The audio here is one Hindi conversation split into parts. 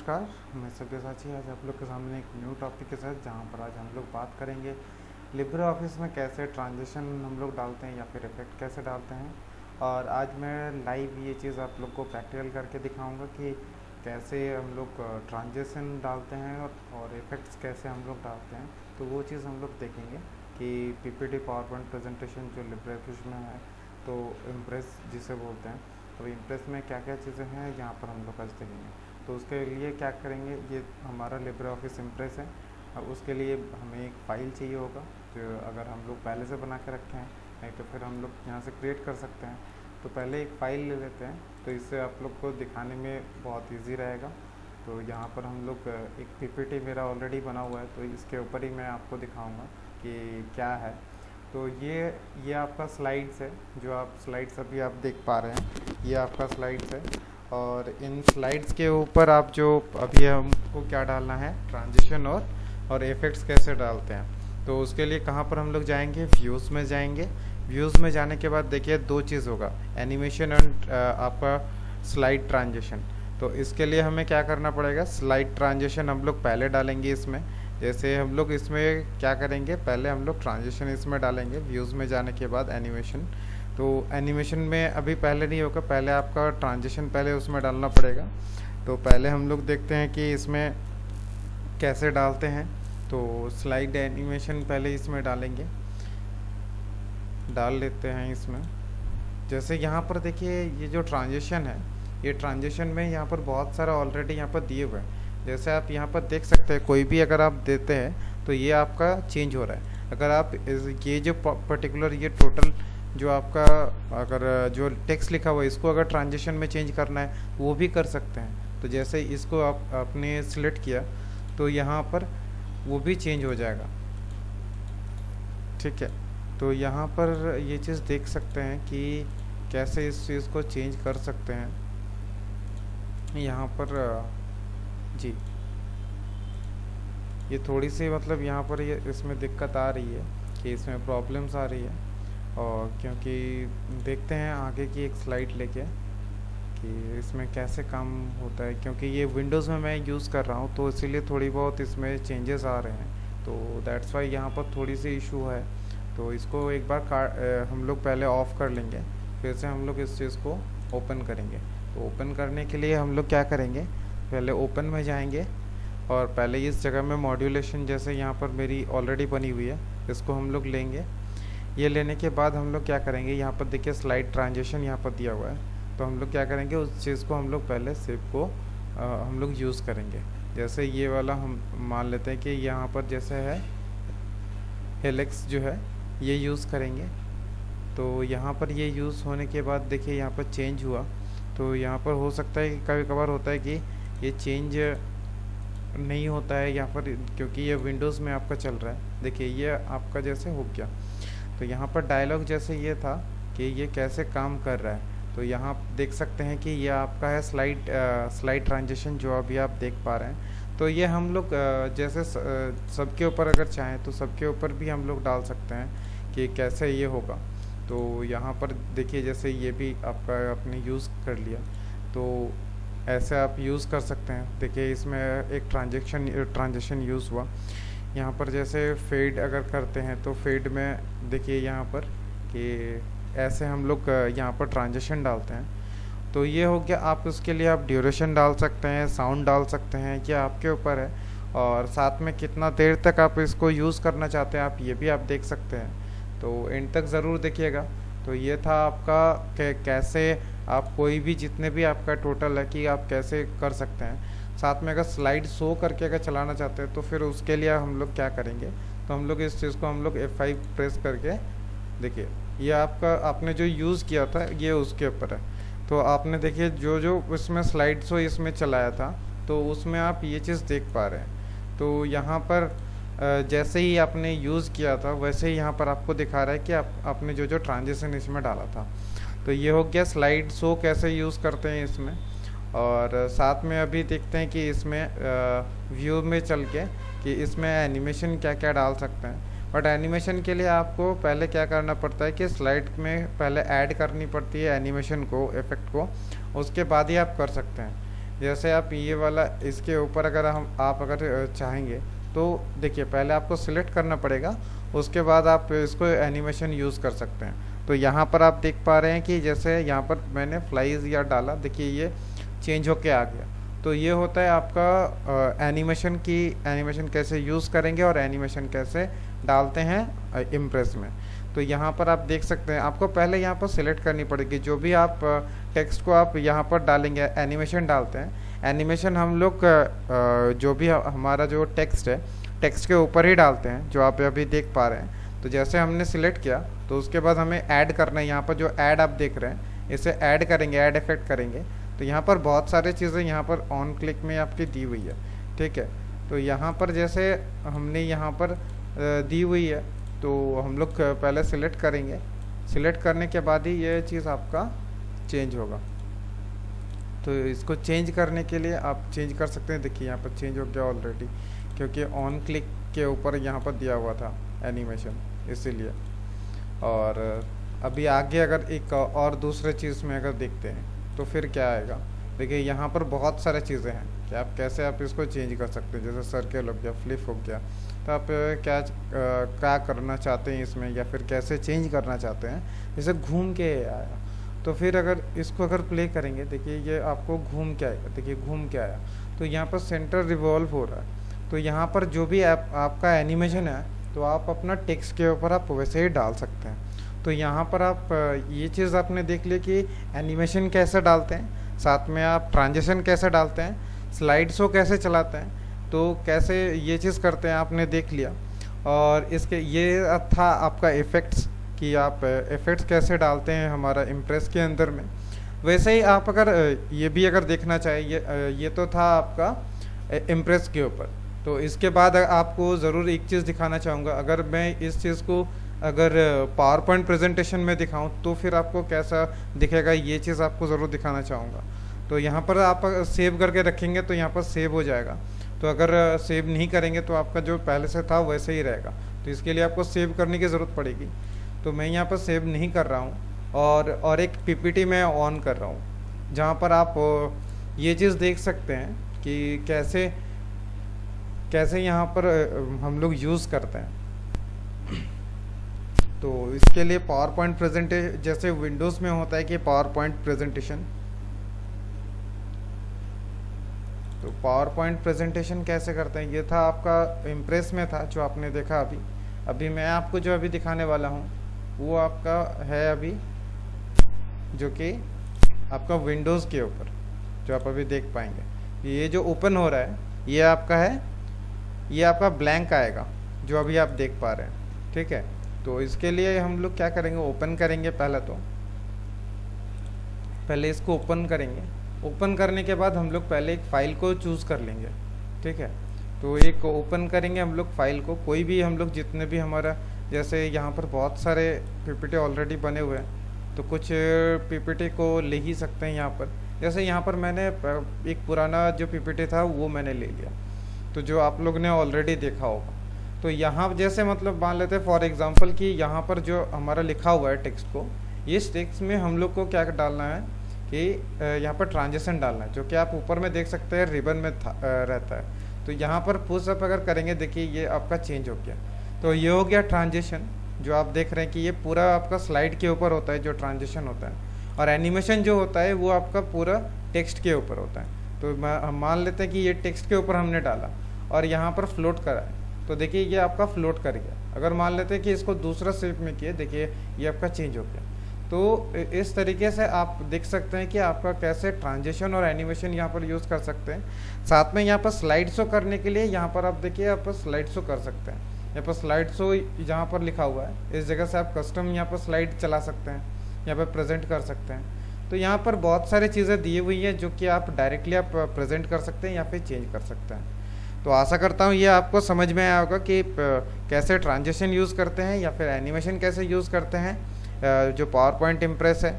नमस्कार, मैं सब्यसाची आज आप लोग के सामने एक न्यू टॉपिक के साथ, जहां पर आज हम लोग बात करेंगे लिब्रे ऑफिस में कैसे ट्रांजिशन हम लोग डालते हैं या फिर इफ़ेक्ट कैसे डालते हैं। और आज मैं लाइव ये चीज़ आप लोग को प्रैक्टिकल करके दिखाऊंगा कि कैसे हम लोग ट्रांजिशन डालते हैं और इफ़ेक्ट्स कैसे हम लोग डालते हैं। तो वो चीज़ हम लोग देखेंगे कि पीपीटी पावर पॉइंट प्रेजेंटेशन जो लिब्रे ऑफिस में है, तो इम्प्रेस जिसे बोलते हैं, तो इम्प्रेस में क्या क्या चीज़ें हैं यहाँ पर हम लोग आज देखेंगे। तो उसके लिए क्या करेंगे, ये हमारा लिब्रे ऑफिस इम्प्रेस है। अब उसके लिए हमें एक फ़ाइल चाहिए होगा, जो अगर हम लोग पहले से बना के रखे हैं, नहीं तो फिर हम लोग यहाँ से क्रिएट कर सकते हैं। तो पहले एक फ़ाइल ले लेते हैं, तो इससे आप लोग को दिखाने में बहुत इजी रहेगा। तो यहाँ पर हम लोग एक पीपीटी मेरा ऑलरेडी बना हुआ है, तो इसके ऊपर ही मैं आपको दिखाऊंगा कि क्या है। तो ये आपका स्लाइड्स है, जो आप स्लाइड्स अभी आप देख पा रहे हैं, ये आपका स्लाइड्स है। और इन स्लाइड्स के ऊपर आप जो अभी हमको क्या डालना है, ट्रांजिशन और इफ़ेक्ट्स कैसे डालते हैं। तो उसके लिए कहाँ पर हम लोग जाएंगे, व्यूज़ में जाएंगे। व्यूज़ में जाने के बाद देखिए दो चीज़ होगा, एनिमेशन एंड आपका स्लाइड ट्रांजिशन। तो इसके लिए हमें क्या करना पड़ेगा, स्लाइड ट्रांजिशन हम लोग पहले डालेंगे इसमें। जैसे हम लोग इसमें क्या करेंगे, पहले हम लोग ट्रांजिशन इसमें डालेंगे, व्यूज़ में जाने के बाद एनिमेशन। तो एनिमेशन में अभी पहले नहीं होगा, पहले आपका ट्रांजिशन पहले उसमें डालना पड़ेगा। तो पहले हम लोग देखते हैं कि इसमें कैसे डालते हैं। तो स्लाइड एनिमेशन पहले इसमें डालेंगे, डाल लेते हैं इसमें। जैसे यहाँ पर देखिए ये जो ट्रांजिशन है, ये ट्रांजिशन में यहाँ पर बहुत सारा ऑलरेडी यहाँ पर दिए हुए हैं। जैसे आप यहाँ पर देख सकते हैं, कोई भी अगर आप देते हैं तो ये आपका चेंज हो रहा है। अगर आप ये जो पर्टिकुलर ये टोटल जो आपका अगर जो टेक्स्ट लिखा हुआ है, इसको अगर ट्रांजिशन में चेंज करना है वो भी कर सकते हैं। तो जैसे इसको आपने सिलेक्ट किया तो यहाँ पर वो भी चेंज हो जाएगा, ठीक है। तो यहाँ पर ये चीज़ देख सकते हैं कि कैसे इस चीज़ को चेंज कर सकते हैं यहाँ पर। जी, ये थोड़ी सी मतलब यहाँ पर ये इसमें दिक्कत आ रही है कि इसमें प्रॉब्लम्स आ रही है। और क्योंकि देखते हैं आगे की एक स्लाइड लेके कि इसमें कैसे काम होता है, क्योंकि ये विंडोज़ में मैं यूज़ कर रहा हूँ, तो इसीलिए थोड़ी बहुत इसमें चेंजेस आ रहे हैं। तो दैट्स वाई यहाँ पर थोड़ी सी इशू है। तो इसको एक बार हम लोग पहले ऑफ़ कर लेंगे, फिर से हम लोग इस चीज़ को ओपन करेंगे। तो ओपन करने के लिए हम लोग क्या करेंगे, पहले ओपन में जाएंगे और पहले इस जगह में मॉड्यूलेशन जैसे यहाँ पर मेरी ऑलरेडी बनी हुई है, इसको हम लोग लेंगे। ये लेने के बाद हम लोग क्या करेंगे, यहाँ पर देखिए स्लाइड ट्रांजिशन यहाँ पर दिया हुआ है। तो हम लोग क्या करेंगे, उस चीज़ को हम लोग पहले सेव को हम लोग यूज़ करेंगे। जैसे ये वाला हम मान लेते हैं कि यहाँ पर जैसे है हेलेक्स जो है, ये यूज़ करेंगे। तो यहाँ पर ये यूज़ होने के बाद देखिए यहाँ पर चेंज हुआ। तो यहाँ पर हो सकता है कि कभी कभार होता है कि ये चेंज नहीं होता है यहाँ पर, क्योंकि ये विंडोज़ में आपका चल रहा है। देखिए ये आपका जैसे हो गया। तो यहाँ पर डायलॉग जैसे ये था कि ये कैसे काम कर रहा है, तो यहाँ देख सकते हैं कि ये आपका है स्लाइड ट्रांजिशन, जो अभी आप देख पा रहे हैं। तो ये हम लोग जैसे सबके ऊपर अगर चाहें तो सबके ऊपर भी हम लोग डाल सकते हैं कि कैसे ये होगा। तो यहाँ पर देखिए जैसे ये भी आपका आपने यूज़ कर लिया, तो ऐसे आप यूज़ कर सकते हैं। देखिए इसमें एक ट्रांजेक्शन यूज़ हुआ। यहाँ पर जैसे फेड अगर करते हैं तो फेड में देखिए यहाँ पर कि ऐसे हम लोग यहाँ पर ट्रांजेक्शन डालते हैं। तो ये हो गया। आप उसके लिए आप ड्यूरेशन डाल सकते हैं, साउंड डाल सकते हैं, ये आपके ऊपर है। और साथ में कितना देर तक आप इसको यूज़ करना चाहते हैं, आप ये भी आप देख सकते हैं। तो एंड तक ज़रूर देखिएगा। तो ये था आपका कैसे आप कोई भी जितने भी आपका टोटल है कि आप कैसे कर सकते हैं। साथ में अगर स्लाइड शो करके अगर चलाना चाहते हैं तो फिर उसके लिए हम लोग क्या करेंगे, तो हम लोग इस चीज़ को हम लोग F5 प्रेस करके देखिए ये आपका आपने जो यूज़ किया था ये उसके ऊपर है। तो आपने देखिए जो जो इसमें स्लाइड शो इसमें चलाया था, तो उसमें आप ये चीज़ देख पा रहे हैं। तो यहाँ पर जैसे ही आपने यूज़ किया था वैसे ही यहाँ पर आपको दिखा रहा है कि आपने जो जो ट्रांजिशन इसमें डाला था। तो ये हो गया स्लाइड शो कैसे यूज़ करते हैं इसमें। और साथ में अभी देखते हैं कि इसमें व्यू में चल के कि इसमें एनिमेशन क्या क्या डाल सकते हैं। बट एनिमेशन के लिए आपको पहले क्या करना पड़ता है कि स्लाइड में पहले ऐड करनी पड़ती है एनिमेशन को, इफ़ेक्ट को, उसके बाद ही आप कर सकते हैं। जैसे आप ये वाला इसके ऊपर अगर आप अगर चाहेंगे तो देखिए पहले आपको सिलेक्ट करना पड़ेगा, उसके बाद आप इसको एनिमेशन यूज़ कर सकते हैं। तो यहाँ पर आप देख पा रहे हैं कि जैसे यहाँ पर मैंने फ्लाइज या डाला, देखिए ये चेंज होके आ गया। तो ये होता है आपका एनिमेशन कैसे यूज़ करेंगे और एनिमेशन कैसे डालते हैं इम्प्रेस में। तो यहाँ पर आप देख सकते हैं, आपको पहले यहाँ पर सिलेक्ट करनी पड़ेगी। जो भी आप टेक्स्ट को आप यहाँ पर डालेंगे, एनिमेशन डालते हैं, एनिमेशन हम लोग जो भी हमारा जो टेक्स्ट है, टेक्स्ट के ऊपर ही डालते हैं, जो आप अभी देख पा रहे हैं। तो जैसे हमने सिलेक्ट किया तो उसके बाद हमें ऐड करना है। यहाँ पर जो ऐड आप देख रहे हैं, इसे ऐड करेंगे, ऐड इफेक्ट करेंगे। तो यहाँ पर बहुत सारी चीज़ें यहाँ पर ऑन क्लिक में आपकी दी हुई है, ठीक है। तो यहाँ पर जैसे हमने यहाँ पर दी हुई है, तो हम लोग पहले सिलेक्ट करेंगे। सिलेक्ट करने के बाद ही ये चीज़ आपका चेंज होगा। तो इसको चेंज करने के लिए आप चेंज कर सकते हैं। देखिए यहाँ पर चेंज हो गया ऑलरेडी, क्योंकि ऑन क्लिक के ऊपर यहाँ पर दिया हुआ था एनिमेशन, इसीलिए। और अभी आगे अगर एक और दूसरे चीज़ में अगर देखते हैं तो फिर क्या आएगा। देखिए यहाँ पर बहुत सारे चीज़ें हैं कि आप कैसे आप इसको चेंज कर सकते हैं। जैसे सर्कल हो गया, फ्लिप हो गया। तो आप क्या करना चाहते हैं इसमें, या फिर कैसे चेंज करना चाहते हैं। जैसे घूम के आया, तो फिर अगर इसको अगर प्ले करेंगे, देखिए ये आपको घूम के आएगा। देखिए घूम के आया, तो यहाँ पर सेंटर रिवॉल्व हो रहा है। तो यहाँ पर जो भी आपका एनिमेशन है, तो आप अपना टेक्स्ट के ऊपर आप वैसे ही डाल सकते हैं। तो यहाँ पर आप ये चीज़ आपने देख लिया कि एनिमेशन कैसे डालते हैं, साथ में आप ट्रांजिशन कैसे डालते हैं, स्लाइड शो कैसे चलाते हैं, तो कैसे ये चीज़ करते हैं आपने देख लिया। और इसके ये था आपका इफ़ेक्ट्स, कि आप इफ़ेक्ट्स कैसे डालते हैं हमारा इम्प्रेस के अंदर में। वैसे ही आप अगर ये भी अगर देखना चाहें, ये तो था आपका इम्प्रेस के ऊपर। तो इसके बाद आपको ज़रूर एक चीज़ दिखाना चाहूँगा। अगर मैं इस चीज़ को अगर पावर पॉइंट प्रेजेंटेशन में दिखाऊं तो फिर आपको कैसा दिखेगा, ये चीज़ आपको ज़रूर दिखाना चाहूँगा। तो यहाँ पर आप सेव करके रखेंगे तो यहाँ पर सेव हो जाएगा। तो अगर सेव नहीं करेंगे तो आपका जो पहले से था वैसे ही रहेगा। तो इसके लिए आपको सेव करने की ज़रूरत पड़ेगी। तो मैं यहाँ पर सेव नहीं कर रहा हूँ, और एक पीपीटी में ऑन कर रहा हूँ, जहाँ पर आप ये चीज़ देख सकते हैं कि कैसे यहाँ पर हम लोग यूज़ करते हैं। तो इसके लिए पावर पॉइंट प्रेजेंटेशन, जैसे विंडोज़ में होता है कि पावर पॉइंट प्रेजेंटेशन, तो पावर पॉइंट प्रेजेंटेशन कैसे करते हैं, ये था आपका इम्प्रेस में था जो आपने देखा। अभी मैं आपको जो अभी दिखाने वाला हूँ वो आपका है अभी, जो कि आपका विंडोज़ के ऊपर, जो आप अभी देख पाएंगे। ये जो ओपन हो रहा है ये आपका है, ये आपका ब्लैंक आएगा जो अभी आप देख पा रहे हैं, ठीक है। तो इसके लिए हम लोग क्या करेंगे, ओपन करेंगे। पहले इसको ओपन करेंगे। ओपन करने के बाद हम लोग पहले एक फ़ाइल को चूज़ कर लेंगे, ठीक है। तो एक ओपन करेंगे हम लोग फाइल को, कोई भी हम लोग जितने भी हमारा, जैसे यहाँ पर बहुत सारे पीपीटी ऑलरेडी बने हुए हैं, तो कुछ पीपीटी को ले ही सकते हैं यहाँ पर। जैसे यहाँ पर मैंने एक पुराना जो पीपीटी था वो मैंने ले लिया, तो जो आप लोग ने ऑलरेडी देखा होगा। तो यहाँ जैसे मतलब मान लेते हैं फॉर एग्जांपल कि यहाँ पर जो हमारा लिखा हुआ है टेक्स्ट को, इस टेक्स्ट में हम लोग को क्या डालना है कि यहाँ पर ट्रांजिशन डालना है, जो कि आप ऊपर में देख सकते हैं रिबन में रहता है। तो यहाँ पर पुश अप अगर करेंगे, देखिए ये आपका चेंज हो गया। तो ये हो गया ट्रांजिशन, जो आप देख रहे हैं कि ये पूरा आपका स्लाइड के ऊपर होता है जो ट्रांजिशन होता है, और एनिमेशन जो होता है वो आपका पूरा टेक्स्ट के ऊपर होता है। तो हम मान लेते हैं कि ये टेक्स्ट के ऊपर हमने डाला और यहाँ पर फ्लोट करा है, तो देखिए ये आपका फ्लोट कर गया। अगर मान लेते हैं कि इसको दूसरा शेप में किए, देखिए ये आपका चेंज हो गया। तो इस तरीके से आप देख सकते हैं कि आपका कैसे ट्रांजिशन और एनिमेशन यहाँ पर यूज़ कर सकते हैं। साथ में यहाँ पर स्लाइड शो करने के लिए यहाँ पर आप देखिए आप स्लाइड शो कर सकते हैं। यहाँ पर स्लाइड शो यहाँ पर लिखा हुआ है, इस जगह से आप कस्टम यहाँ पर स्लाइड चला सकते हैं, यहाँ पर प्रेजेंट कर सकते हैं। तो यहाँ पर बहुत सारी चीज़ें दी हुई हैं जो कि आप डायरेक्टली आप प्रेजेंट कर सकते हैं या फिर चेंज कर सकते हैं। तो आशा करता हूँ ये आपको समझ में आया होगा कि कैसे ट्रांजिशन यूज़ करते हैं या फिर एनिमेशन कैसे यूज़ करते हैं जो पावर पॉइंट इम्प्रेस है।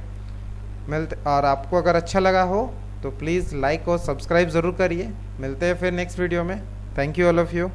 और आपको अगर अच्छा लगा हो तो प्लीज़ लाइक और सब्सक्राइब ज़रूर करिए। मिलते हैं फिर नेक्स्ट वीडियो में। Thank you all of you.